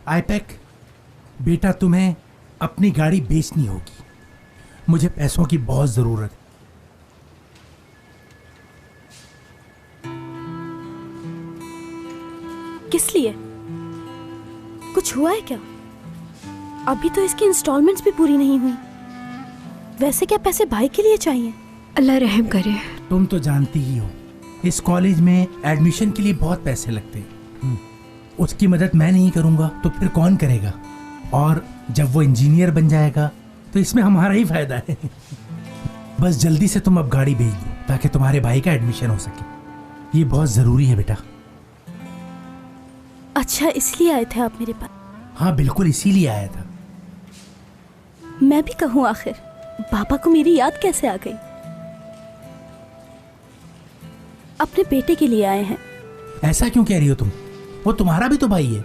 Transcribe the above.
IUPAC, बेटा तुम्हें अपनी गाड़ी बेचनी होगी। मुझे पैसों की बहुत जरूरत है। किस लिए? कुछ हुआ है क्या? अभी तो इसकी इंस्टॉलमेंट्स भी पूरी नहीं हुई। वैसे क्या पैसे भाई के लिए चाहिए? अल्लाह रहम करे। तुम तो जानती ही हो, इस कॉलेज में एडमिशन के लिए बहुत पैसे लगते हैं। उसकी मदद मैं नहीं करूंगा तो फिर कौन करेगा? और जब वो इंजीनियर बन जाएगा तो इसमें हमारा ही फायदा है। बस जल्दी से तुम अब गाड़ी भेज दो ताकि तुम्हारे भाई का एडमिशन हो सके। ये बहुत जरूरी है बेटा। अच्छा, इसलिए आए थे आप मेरे पास? हाँ बिल्कुल, इसीलिए आया था। मैं भी कहूँ, आखिर पापा को मेरी याद कैसे आ गई? अपने बेटे के लिए आए हैं। ऐसा क्यों कह रही हो तुम? वो तुम्हारा भी तो भाई है।